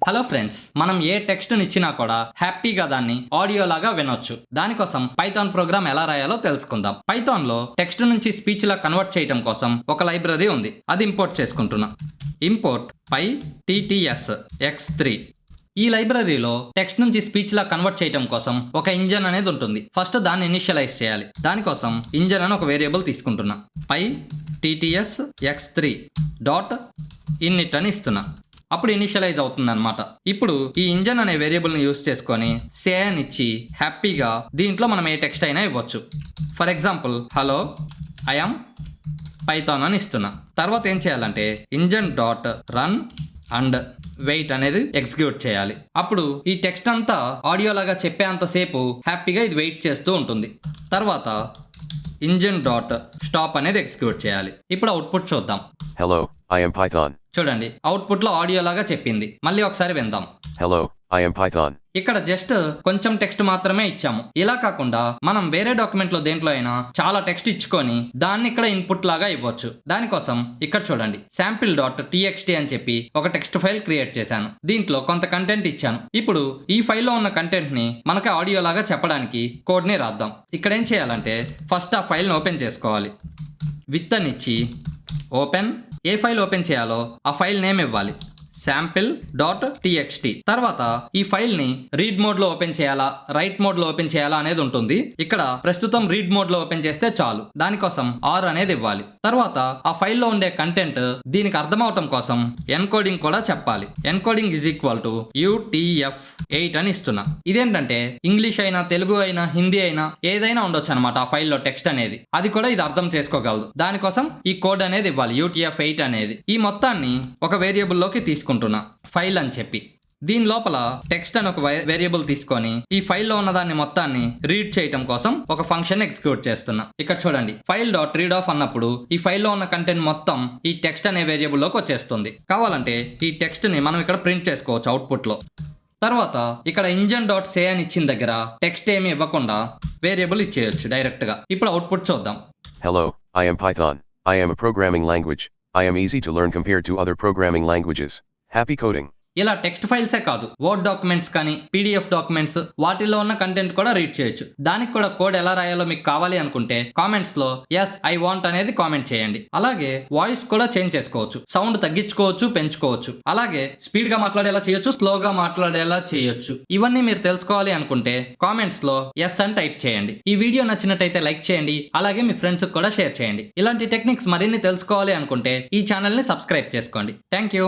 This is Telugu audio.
హలో ఫ్రెండ్స్, మనం ఏ టెక్స్ట్ ఇచ్చినా కూడా హ్యాపీగా దాన్ని ఆడియో లాగా వినొచ్చు. దానికోసం పైథాన్ ప్రోగ్రామ్ ఎలా రాయాలో తెలుసుకుందాం. పైథాన్ లో టెక్స్ట్ నుంచి స్పీచ్ లా కన్వర్ట్ చేయడం కోసం ఒక లైబ్రరీ ఉంది. అది ఇంపోర్ట్ చేసుకుంటున్నా. Import pytts x3. ఈ లైబ్రరీలో టెక్స్ట్ నుంచి స్పీచ్ లా కన్వర్ట్ చేయడం కోసం ఒక ఇంజన్ అనేది ఉంటుంది. ఫస్ట్ దాన్ని ఇనిషియలైజ్ చేయాలి. దానికోసం ఇంజన్ అని ఒక వేరియబుల్ తీసుకుంటున్నా. pytts x3 డాట్ ఇన్నిట్ అని ఇస్తున్నా. అప్పుడు ఇనిషియలైజ్ అవుతుంది అనమాట. ఇప్పుడు ఈ ఇంజన్ అనే వేరియబుల్ని యూస్ చేసుకొని సే అని ఇచ్చి హ్యాపీగా దీంట్లో మనం ఏ టెక్స్ట్ అయినా ఇవ్వచ్చు. For example hello I'm Python అని ఇస్తున్నా. తర్వాత ఏం చేయాలంటే engine dot run and wait అనేది ఎగ్జిక్యూట్ చేయాలి. అప్పుడు ఈ టెక్స్ట్ అంతా ఆడియో లాగా చెప్పేంతసేపు హ్యాపీగా ఇది వెయిట్ చేస్తూ ఉంటుంది. తర్వాత ఇంజన్ డాట్ స్టాప్ అనేది ఎగ్జిక్యూట్ చేయాలి. ఇప్పుడు అవుట్పుట్ చూద్దాం. Hello, I am Python. చూడండి, అవుట్పుట్ లో ఆడియో లాగా చెప్పింది. మళ్ళీ ఒకసారి విందాం. Hello, I am Python. ఇక్కడ జస్ట్ కొంచెం టెక్స్ట్ మాత్రమే ఇచ్చాము. ఇలా కాకుండా మనం వేరే డాక్యుమెంట్ లో దేంట్లో అయినా చాలా టెక్స్ట్ ఇచ్చుకొని దాన్ని ఇక్కడ ఇన్పుట్ లాగా ఇవ్వచ్చు. దానికోసం ఇక్కడ చూడండి, శాంపిల్ డాట్ txt అని చెప్పి ఒక టెక్స్ట్ ఫైల్ క్రియేట్ చేశాను. దీంట్లో కొంత కంటెంట్ ఇచ్చాను. ఇప్పుడు ఈ ఫైల్లో ఉన్న కంటెంట్ ని మనకి ఆడియో లాగా చెప్పడానికి కోడ్ ని రాద్దాం. ఇక్కడ ఏం చేయాలంటే ఫస్ట్ ఆ ఫైల్ని ఓపెన్ చేసుకోవాలి. విత్ అని ఇచ్చి ఓపెన్, ఏ ఫైల్ ఓపెన్ చేయాలో ఆ ఫైల్ నేమ్ ఇవ్వాలి, శాంపిల్ డాట్ txt. తర్వాత ఈ ఫైల్ ని రీడ్ మోడ్ లో ఓపెన్ చేయాలా, రైట్ మోడ్ లో ఓపెన్ చేయాలా అనేది ఉంటుంది. ఇక్కడ ప్రస్తుతం రీడ్ మోడ్ లో ఓపెన్ చేస్తే చాలు. దానికోసం ఆర్ అనేది ఇవ్వాలి. తర్వాత ఆ ఫైల్లో ఉండే కంటెంట్ దీనికి అర్థం అవటం కోసం ఎన్కోడింగ్ కూడా చెప్పాలి. Encoding is equal to UTF-8 అని ఇస్తున్నా. ఇదేంటంటే ఇంగ్లీష్ అయినా, తెలుగు అయినా, హిందీ అయినా ఏదైనా ఉండొచ్చు అనమాట. ఆ ఫైల్లో టెక్స్ట్ అనేది అది కూడా ఇది అర్థం చేసుకోగలదు. దానికోసం ఈ కోడ్ అనేది ఇవ్వాలి, UTF-8 అనేది. ఈ మొత్తాన్ని ఒక వేరియబుల్ లోకి తీసుకుంటున్నా, ఫైల్ అని చెప్పి. దీని లోపల టెక్స్ట్ అని ఒక వేరియబుల్ తీసుకొని ఈ ఫైల్లో ఉన్న దాన్ని మొత్తాన్ని రీడ్ చేయటం కోసం ఒక ఫంక్షన్ ఎగ్జిక్యూట్ చేస్తున్నా. ఇక్కడ చూడండి, ఫైల్ డాట్ రీడ్ ఆఫ్ అన్నప్పుడు ఈ ఫైల్లో ఉన్న కంటెంట్ మొత్తం ఈ టెక్స్ట్ అనే వేరియబుల్ లోకి వచ్చేస్తుంది. కావాలంటే ఈ టెక్స్ట్ ని మనం ఇక్కడ ప్రింట్ చేసుకోవచ్చు అవుట్పుట్ లో. తర్వాత ఇక్కడ ఇంజన్ డాట్ సే అని ఇచ్చిన దగ్గర టెక్స్ట్ ఏమి ఇవ్వకుండా వేరియబుల్ ఇచ్చేయచ్చు డైరెక్ట్ గా. ఇప్పుడు అవుట్పుట్ చూద్దాం. Hello, I am Python. I am a programming language. I am easy to learn compared to other programming languages. Happy coding. ఇలా టెక్స్ట్ ఫైల్సే కాదు, వర్డ్ డాక్యుమెంట్స్ కానీ, PDF డాక్యుమెంట్స్, వాటిలో ఉన్న కంటెంట్ కూడా రీడ్ చేయొచ్చు. దానికి కూడా కోడ్ ఎలా రాయాలో మీకు కావాలి అనుకుంటే కామెంట్స్ లో ఎస్ ఐ వాంట్ అనేది కామెంట్ చేయండి. అలాగే వాయిస్ కూడా చేంజ్ చేసుకోవచ్చు, సౌండ్ తగ్గించుకోవచ్చు, పెంచుకోవచ్చు. అలాగే స్పీడ్ గా మాట్లాడేలా చేయొచ్చు, స్లోగా మాట్లాడేలా చేయొచ్చు. ఇవన్నీ మీరు తెలుసుకోవాలి అనుకుంటే కామెంట్స్ లో ఎస్ అని టైప్ చేయండి. ఈ వీడియో నచ్చినట్టయితే లైక్ చేయండి. అలాగే మీ ఫ్రెండ్స్ కూడా షేర్ చేయండి. ఇలాంటి టెక్నిక్స్ మరిన్ని తెలుసుకోవాలి అనుకుంటే ఈ ఛానల్ ని సబ్స్క్రైబ్ చేసుకోండి. Thank you.